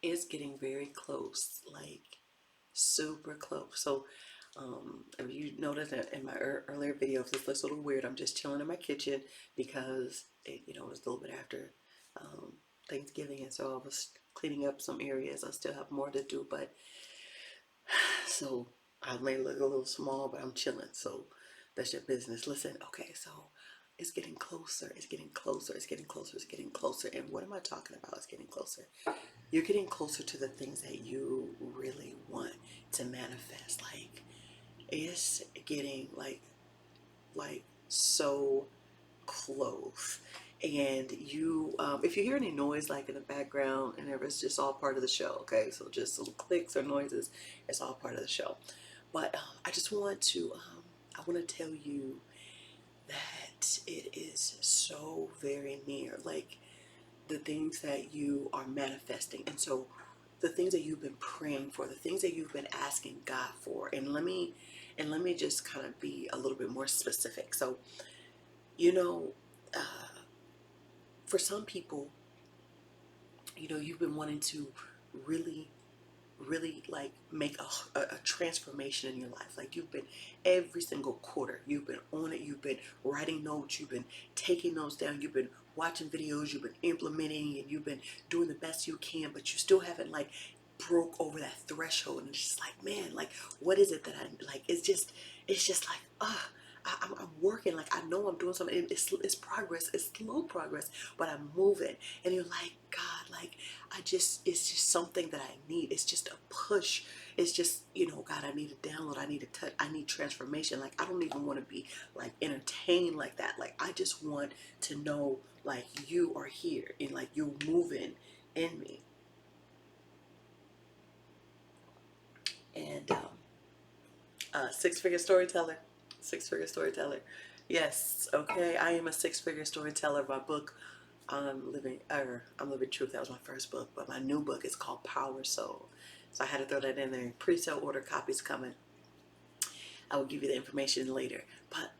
It's getting very close, like super close. So, if you noticed in my earlier video, if this looks a little weird, I'm just chilling in my kitchen because it's a little bit after um, Thanksgiving, and so I was cleaning up some areas. I still have more to do, but so I may look a little small, but I'm chilling. So that's your business. Listen, okay, so it's getting closer. It's getting closer. It's getting closer. It's getting closer. And what am I talking about? It's getting closer. You're getting closer to the things that you really want to manifest. Like it's getting like so close. And you, if you hear any noise like in the background and it's just all part of the show. Okay, so just little clicks or noises, it's all part of the show. But I just want to, I want to tell you that it is so very near. Like the things that you are manifesting. And so the things that you've been praying for, the things that you've been asking God for. And let me just kind of be a little bit more specific. So, you know, uh, for some people, you've been wanting to really really like make a transformation in your life. Like you've been every single quarter, you've been on it, you've been writing notes, you've been taking notes down, you've been watching videos, you've been implementing, and you've been doing the best you can, but you still haven't like broke over that threshold. And it's just like, man, like what is it that I like? It's just like I'm working, like I know I'm doing something. It's progress, it's slow progress, but I'm moving. And you're like, God, like it's just something that I need. It's just a push. It's just, God, I need a download. I need a touch. I need transformation. Like I don't even want to be like entertained like that. Like I just want to know like you are here and like you're moving in me. And six-figure storyteller. Six-figure storyteller. Yes, okay. I am a six-figure storyteller. My book, I'm living truth. That was my first book, but my new book is called Power Soul. So I had to throw that in there. Pre-sale order copies coming. I will give you the information later. But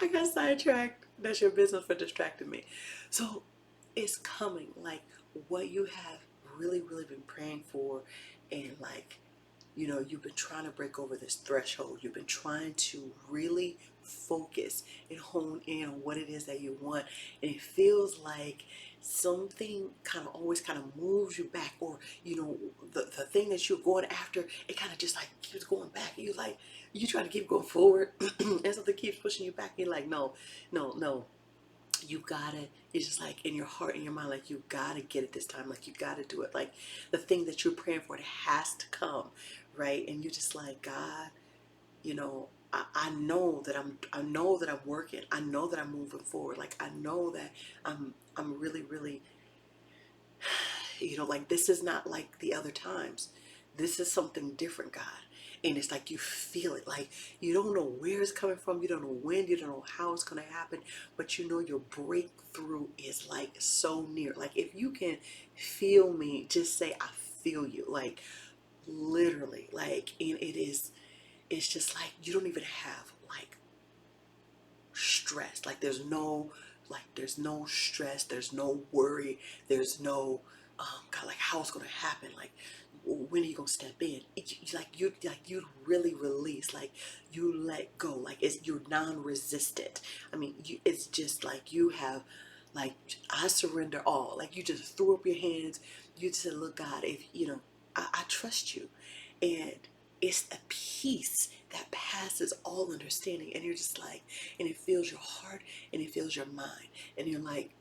I got sidetracked. That's your business for distracting me. So it's coming. Like what you have really, really been praying for, and like you've been trying to break over this threshold. You've been trying to really focus and hone in on what it is that you want. And it feels like something kind of always kind of moves you back, or, the thing that you're going after, it kind of just like keeps going back. And you like, you try to keep going forward and something keeps pushing you back. You're like, no, no, no, you gotta, it's just like in your heart and your mind, like you gotta get it this time, like you gotta do it, like the thing that you're praying for, it has to come, right? And you're just like, God, I know that I'm working, I know that I'm moving forward, like I know that I'm really really, like this is not like the other times. This is something different, God. And it's like you feel it. Like you don't know where it's coming from. You don't know when. You don't know how it's going to happen. But your breakthrough is like so near. Like if you can feel me, just say, I feel you. Like literally. Like, and it's just like you don't even have like stress. Like there's no stress, there's no worry, there's no God, like how it's gonna happen, like when are you gonna step in? Like you really release, like you let go, like you're non-resistant. I mean, it's just like you have, like, I surrender all. Like you just threw up your hands. You just said, look, God, if I trust you, and it's a peace that passes all understanding. And you're just like, and it fills your heart and it fills your mind. And you're like,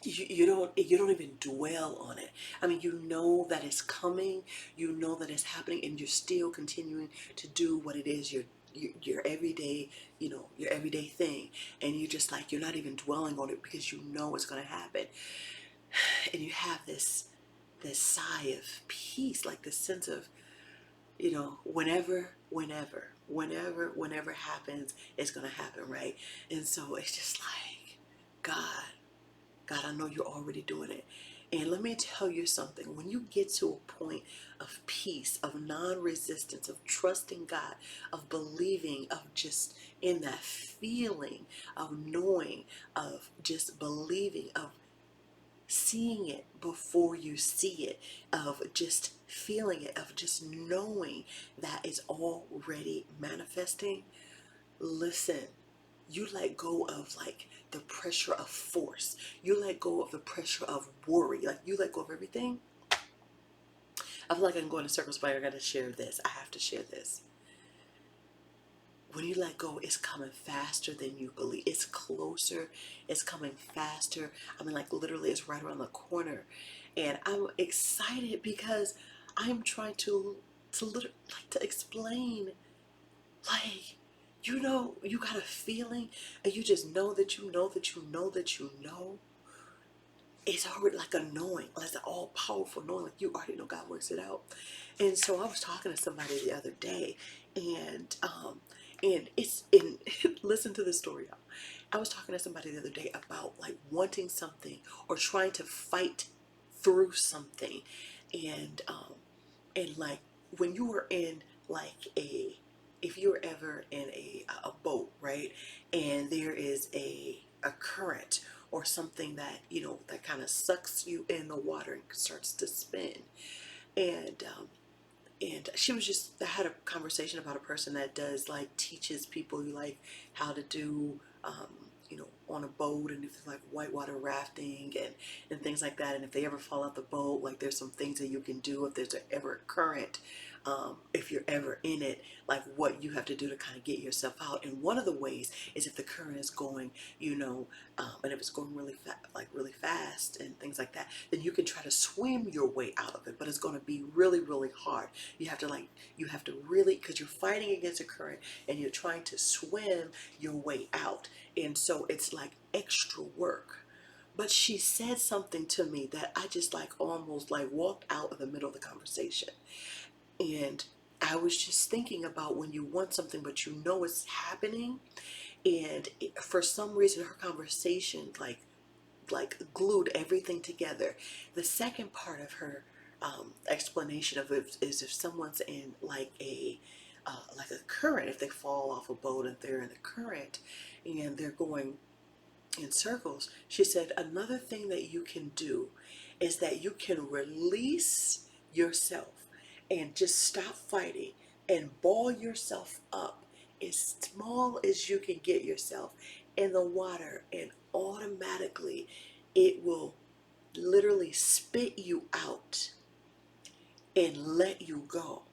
you don't even dwell on it. I mean, you know that it's coming, you know that it's happening, and you're still continuing to do what it is your everyday, your everyday thing. And you just like, you're not even dwelling on it because you know it's going to happen. And you have this sigh of peace, like this sense of, whenever happens, it's gonna happen, right? And so it's just like, God, I know you're already doing it. And let me tell you something. When you get to a point of peace, of non-resistance, of trusting God, of believing, of just in that feeling of knowing, of just believing, of seeing it before you see it, of just feeling it, of just knowing that it's already manifesting. Listen, you let go of like the pressure of force. You let go of the pressure of worry. Like you let go of everything. I feel like I'm going in circles, but I gotta share this. I have to share this. When you let go, it's coming faster than you believe. It's closer. It's coming faster. I mean, like literally, it's right around the corner, and I'm excited because I'm trying to explain, like, you got a feeling, and you just know that you know that you know that you know. It's already like a knowing, like it's an all powerful knowing, like you already know God works it out. And so I was talking to somebody the other day, and it's in listen to this story, y'all. I was talking to somebody the other day about like wanting something or trying to fight through something, and like when you were in like a if you were ever in a boat, right, and there is a current or something that that kind of sucks you in the water and starts to spin, and and she was just I had a conversation about a person that does like teaches people like how to do on a boat, and if like whitewater rafting and things like that, and if they ever fall out the boat, like there's some things that you can do if there's ever a current, if you're ever in it, like what you have to do to kind of get yourself out. And one of the ways is if the current is going, and if it's going like really fast and things like that, then you can try to swim your way out of it, but it's going to be really, really hard. You have to really, because you're fighting against a current and you're trying to swim your way out. And so it's like extra work. But she said something to me that I just like almost like walked out of the middle of the conversation. And I was just thinking about when you want something, but you know it's happening. And for some reason, her conversation like glued everything together. The second part of her explanation of it is if someone's in like a current, if they fall off a boat and they're in a current and they're going in circles, she said another thing that you can do is that you can release yourself and just stop fighting and ball yourself up as small as you can get yourself in the water, and automatically it will literally spit you out and let you go.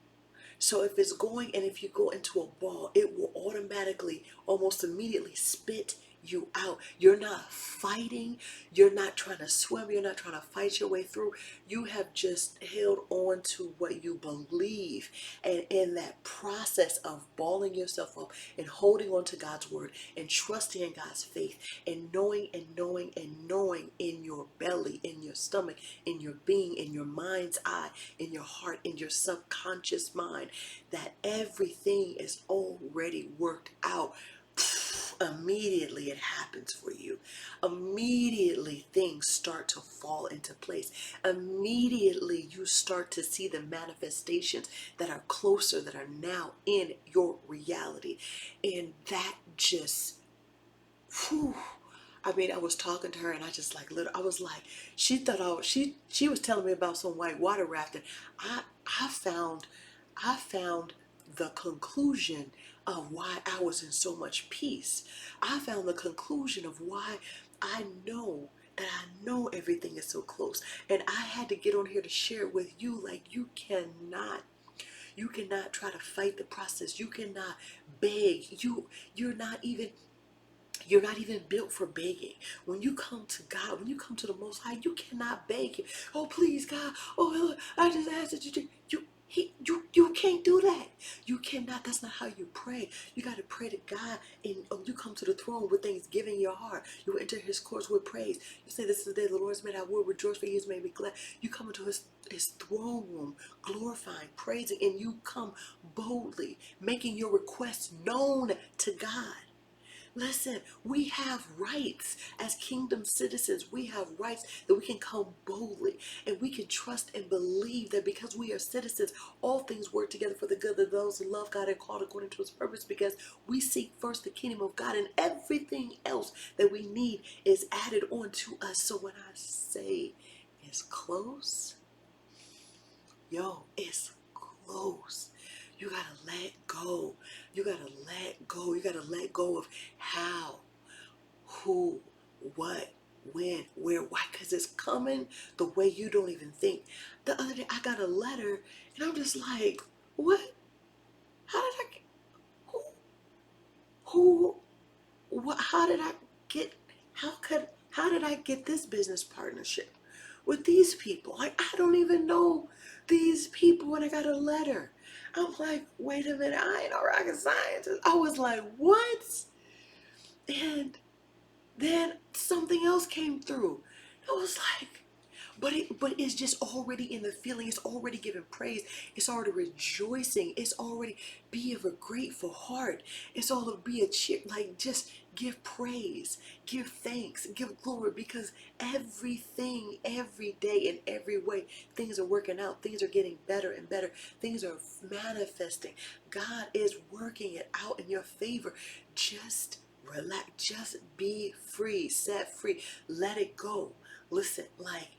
So if it's going, and if you go into a ball, it will automatically, almost immediately spit you out. You're not fighting. You're not trying to swim. You're not trying to fight your way through. You have just held on to what you believe. And in that process of balling yourself up and holding on to God's word and trusting in God's faith and knowing and knowing and knowing in your belly, in your stomach, in your being, in your mind's eye, in your heart, in your subconscious mind, that everything is already worked out. Immediately it happens for you. Immediately things start to fall into place. Immediately you start to see the manifestations that are closer, that are now in your reality. And that just, whew, I mean, I was talking to her and I just like, I was like, she thought she was telling me about some white water rafting. I, I found, I found the conclusion of why I was in so much peace. I found the conclusion of why I know that I know everything is so close. And I had to get on here to share it with you. Like you cannot try to fight the process. You cannot beg. You're not even built for begging. When you come to God, when you come to the Most High, you cannot beg Him. Oh, please, God. Oh, I just ask that you can't do that. You cannot. That's not how you pray. You got to pray to God, and you come to the throne with thanksgiving in your heart. You enter His courts with praise. You say, "This is the day the Lord has made. I will rejoice, for He has made me glad." You come into His throne room, glorifying, praising, and you come boldly, making your requests known to God. Listen, we have rights as kingdom citizens. We have rights that we can come boldly and we can trust and believe that because we are citizens, all things work together for the good of those who love God and called according to his purpose, because we seek first the kingdom of God, and everything else that we need is added on to us. So when I say it's close, yo, it's close. You gotta let go. You gotta let go. You gotta let go of how, who, what, when, where, why, because it's coming the way you don't even think. The other day I got a letter and I'm just like, what? How did I get, who, who, what, how did I get, how did I get this business partnership with these people? Like, I don't even know these people when I got a letter. I'm like, wait a minute, I ain't a rocket scientist. I was like, what? And then something else came through. I was like, but it's just already in the feeling. It's already giving praise. It's already rejoicing. It's already be of a grateful heart. It's all to be a cheer. Like, just give praise, give thanks, give glory, because everything, every day, in every way, things are working out. Things are getting better and better. Things are manifesting. God is working it out in your favor. Just relax. Just be free, set free. Let it go. Listen, like,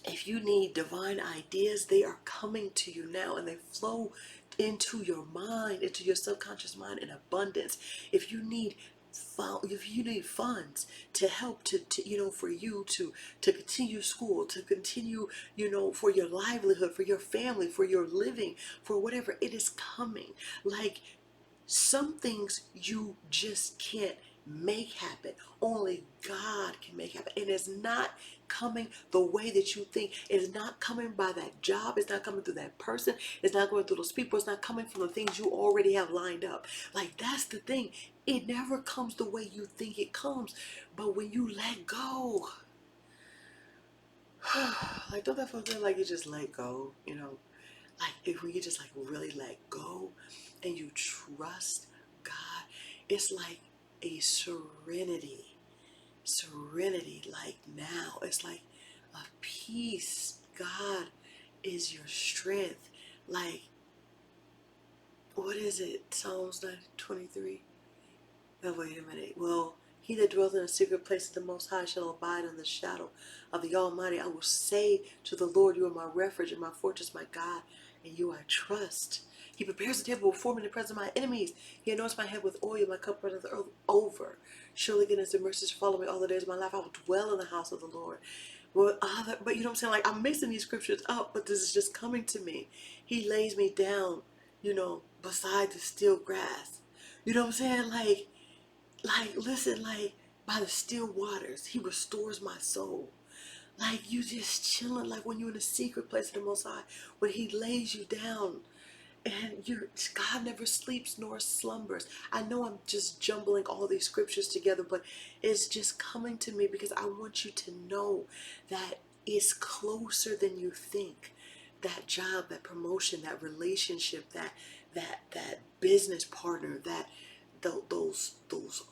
if you need divine ideas, they are coming to you now, and they flow into your mind, into your subconscious mind in abundance. If you need funds to help to for you to continue school, to continue, for your livelihood, for your family, for your living, for whatever, it is coming. Like, some things you just can't make happen. Only God can make happen. It is not coming the way that you think. It is not coming by that job. It's not coming through that person. It's not going through those people. It's not coming from the things you already have lined up. Like, that's the thing. It never comes the way you think it comes. But when you let go, like, don't that feel good? Like, you just let go, like, if we could just like really let go and you trust God, it's like a serenity. Like, now it's like a peace. God is your strength. Like, what is it? Psalms 23. Oh, wait a minute. Well, he that dwelleth in the secret place of the Most High shall abide in the shadow of the Almighty. I will say to the Lord, you are my refuge and my fortress, my God, and you I trust. He prepares a table before me in the presence of my enemies. He anoints my head with oil, my cup runneth over. Surely goodness and mercy shall follow me all the days of my life. I will dwell in the house of the Lord. Well, but you know what I'm saying? Like, I'm mixing these scriptures up, but this is just coming to me. He lays me down, beside the still grass. You know what I'm saying? Like, listen, like, by the still waters, he restores my soul. Like, you just chilling, like when you're in the secret place of the Most High, when he lays you down, and God never sleeps nor slumbers. I know I'm just jumbling all these scriptures together, but it's just coming to me because I want you to know that it's closer than you think. That job, that promotion, that relationship, that business partner, those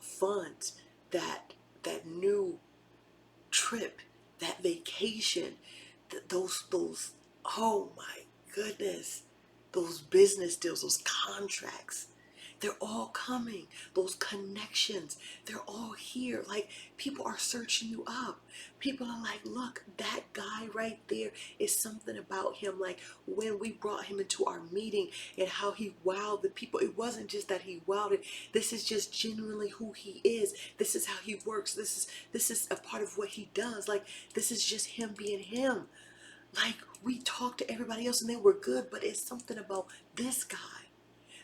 funds, that new trip, that vacation, those oh my goodness, those business deals, those contracts, they're all coming. Those connections, they're all here. Like, people are searching you up. People are like, look, that guy right there, is something about him. Like, when we brought him into our meeting and how he wowed the people, it wasn't just that he wowed it. This is just genuinely who he is. This is how he works. This is a part of what he does. Like, this is just him being him. Like, we talked to everybody else and they were good, but it's something about this guy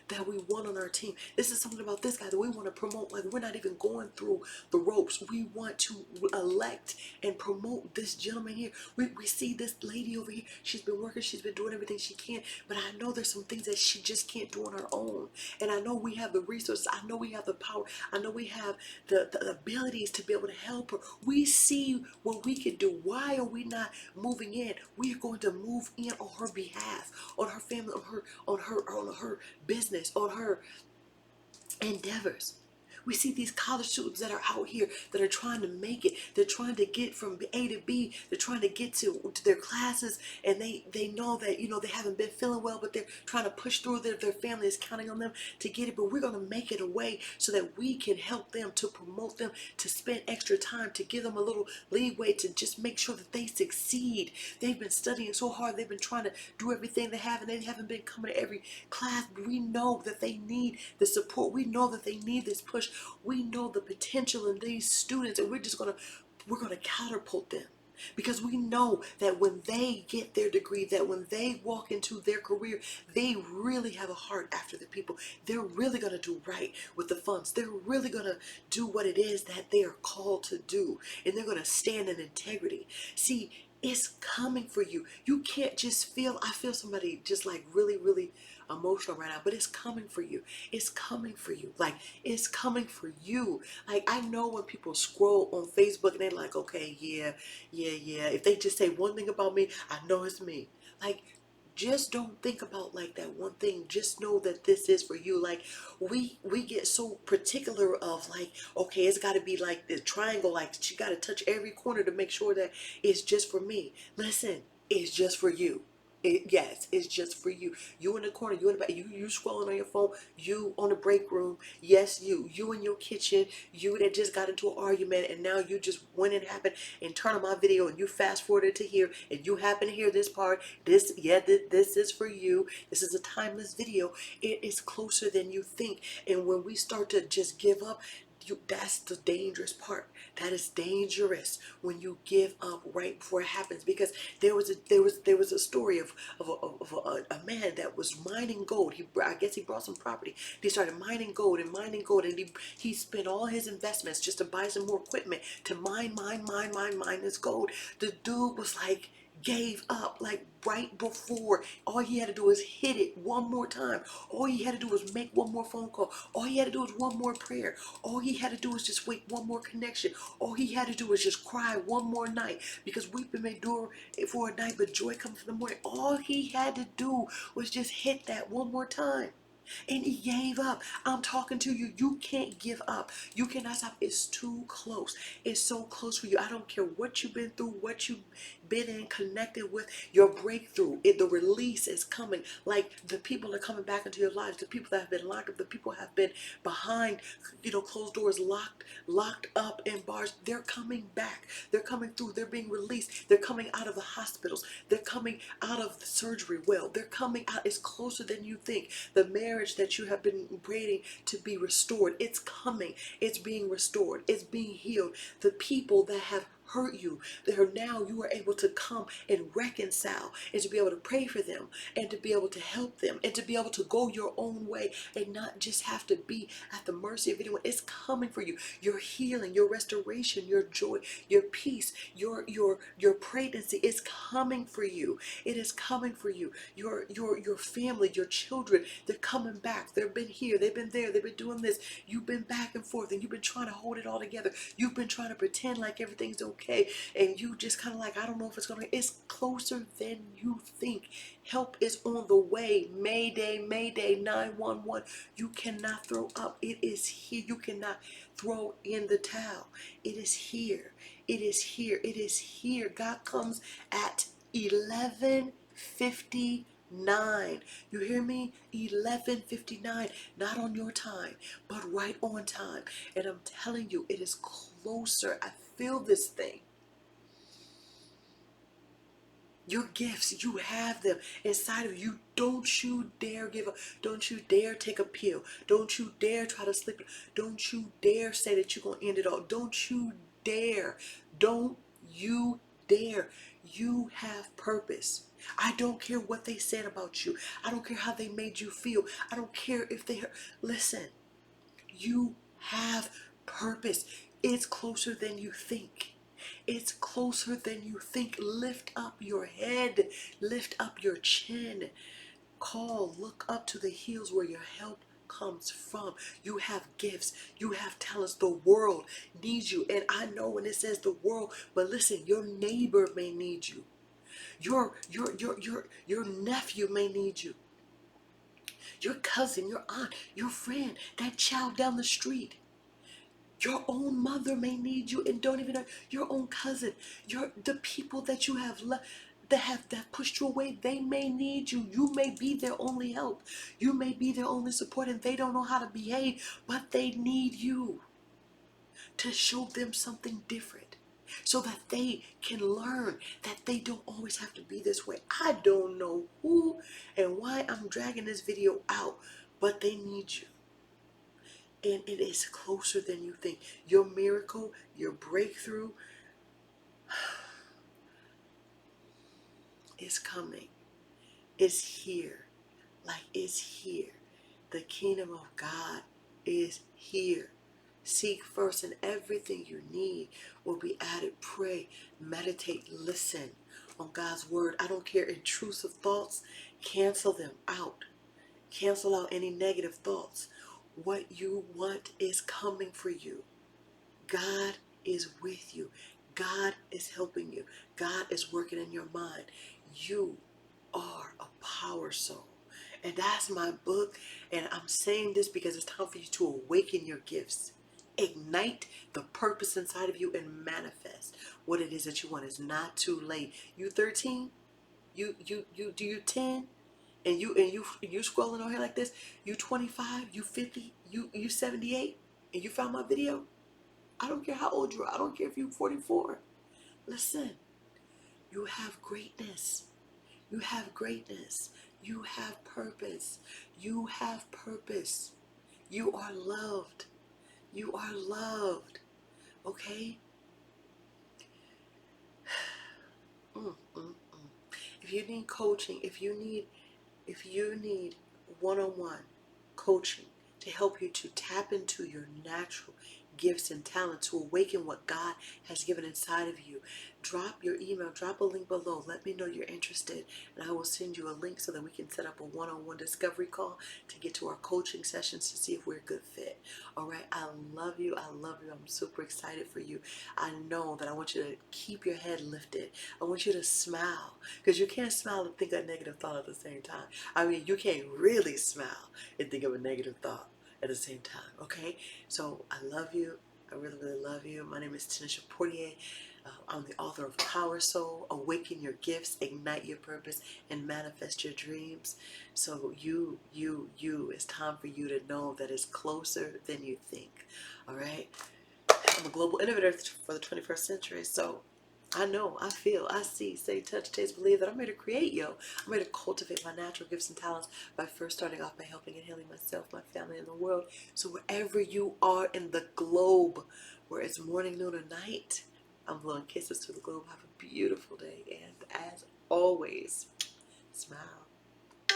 that we want on our team. This is something about this guy that we want to promote. Like, we're not even going through the ropes. We want to elect and promote this gentleman here. We see this lady over here. She's been working. She's been doing everything she can. But I know there's some things that she just can't do on her own. And I know we have the resources. I know we have the power. I know we have the abilities to be able to help her. We see what we can do. Why are we not moving in? We are going to move in on her behalf, on her family, on her business, on her endeavors. We see these college students that are out here that are trying to make it. They're trying to get from A to B. They're trying to get to their classes, and they know that, you know, they haven't been feeling well, but they're trying to push through. Their family is counting on them to get it, but we're going to make it a way so that we can help them, to promote them, to spend extra time, to give them a little leeway, to just make sure that they succeed. They've been studying so hard. They've been trying to do everything they have, and they haven't been coming to every class. But we know that they need the support. We know that they need this push. We know the potential in these students, and we're gonna catapult them. Because we know that when they get their degree, that when they walk into their career, they really have a heart after the people. They're really going to do right with the funds. They're really going to do what it is that they are called to do. And they're going to stand in integrity. See, it's coming for you. You can't just feel, I feel somebody just like really, really emotional right now, but it's coming for you. It's coming for you. Like, it's coming for you. Like, I know when people scroll on Facebook and they're like, okay, yeah. If they just say one thing about me, I know it's me. Like, just don't think about like that one thing. Just know that this is for you. Like, we get so particular of like, okay, it's got to be like the triangle, like you got to touch every corner to make sure that it's just for me. Listen, it's just for you. Yes, it's just for you. You in the corner, you in the back, you scrolling on your phone, you on the break room. Yes, you in your kitchen, you that just got into an argument and now you just went and happened and turn on my video and you fast forwarded to here and you happen to hear this part. This, yeah, this is for you. This is a timeless video. It is closer than you think. And when we start to just give up, that's the dangerous part. That is dangerous when you give up right before it happens. Because there was a story of a man that was mining gold. I guess he brought some property. He started mining gold, and he spent all his investments just to buy some more equipment to mine this gold. The dude was like, gave up like right before. All he had to do was hit it one more time. All he had to do was make one more phone call. All he had to do was one more prayer. All he had to do was just wait one more connection. All he had to do was just cry one more night, because weeping may endure for a night, but joy comes in the morning. All he had to do was just hit that one more time. And he gave up. I'm talking to you. You can't give up. You cannot stop. It's too close. It's so close for you. I don't care what you've been through, what you've been in, connected with. Your breakthrough, the release is coming. Like, the people are coming back into your lives. The people that have been locked up, the people have been behind, closed doors, locked up in bars. They're coming back. They're coming through. They're being released. They're coming out of the hospitals. They're coming out of the surgery well. They're coming out. It's closer than you think. The marriage that you have been waiting to be restored, it's coming. It's being restored. It's being healed. The people that have hurt you, that are now, you are able to come and reconcile, and to be able to pray for them, and to be able to help them, and to be able to go your own way, and not just have to be at the mercy of anyone. It's coming for you. Your healing, your restoration, your joy, your peace, your pregnancy is coming for you. It is coming for you. Your family, your children, they're coming back. They've been here, they've been there, they've been doing this. You've been back and forth, and you've been trying to hold it all together. You've been trying to pretend like everything's okay, and you just kind of like, I don't know if it's gonna. It's closer than you think. Help is on the way. Mayday, Mayday, 911. You cannot throw up. It is here. You cannot throw in the towel. It is here. It is here. It is here. God comes at 11:59. You hear me? 11:59. Not on your time, but right on time. And I'm telling you, it is closer. I feel this thing. Your gifts, you have them inside of you. Don't you dare give up. Don't you dare take a pill. Don't you dare try to sleep. Don't you dare say that you're going to end it all. Don't you dare. Don't you dare. You have purpose. I don't care what they said about you. I don't care how they made you feel. I don't care if they... Listen, you have purpose. It's closer than you think. It's closer than you think. Lift up your head. Lift up your chin. Look up to the hills where your help comes from. You have gifts. You have talents. The world needs you. And I know when it says the world, but listen, your neighbor may need you. Your nephew may need you. Your cousin, your aunt, your friend, that child down the street. Your own mother may need you and don't even know. Your own cousin, the people that you have left, that pushed you away, they may need you. You may be their only help. You may be their only support, and they don't know how to behave, but they need you to show them something different so that they can learn that they don't always have to be this way. I don't know who and why I'm dragging this video out, but they need you. And it is closer than you think. Your miracle, your breakthrough is coming. It's here. Like, it's here. The kingdom of God is here. Seek first, and everything you need will be added. Pray, meditate, listen on God's word. I don't care. Intrusive thoughts, cancel them out. Cancel out any negative thoughts. What you want is coming for you. God is with you. God is helping you. God is working in your mind. You are a power soul. And that's my book. And I'm saying this because it's time for you to awaken your gifts. Ignite the purpose inside of you and manifest what it is that you want. It's not too late. You 13? You 10? And you scrolling on here like this? You 25? You 50? You 78? And you found my video? I don't care how old you are. I don't care if you're 44. Listen, you have greatness. You have greatness. You have purpose. You have purpose. You are loved. You are loved. Okay? Mm, mm, mm. If you need coaching, if you need one-on-one coaching to help you to tap into your natural gifts and talents, to awaken what God has given inside of you, drop your email, drop a link below. Let me know you're interested, and I will send you a link so that we can set up a one-on-one discovery call to get to our coaching sessions to see if we're a good fit. All right, I love you. I love you. I'm super excited for you. I know that I want you to keep your head lifted. I want you to smile, because you can't smile and think a negative thought at the same time. I mean, you can't really smile and think of a negative thought at the same time, okay? So I love you. I really, really love you. My name is Tanisha Portier. I'm the author of Power Soul, Awaken Your Gifts, Ignite Your Purpose, and Manifest Your Dreams. So it's time for you to know that it's closer than you think, all right? I'm a global innovator for the 21st century, so I know, I feel, I see, say, touch, taste, believe that I'm ready to create, yo. I'm ready to cultivate my natural gifts and talents by first starting off by helping and healing myself, my family, and the world. So wherever you are in the globe, where it's morning, noon, or night, I'm blowing kisses to the globe. Have a beautiful day, and as always, smile.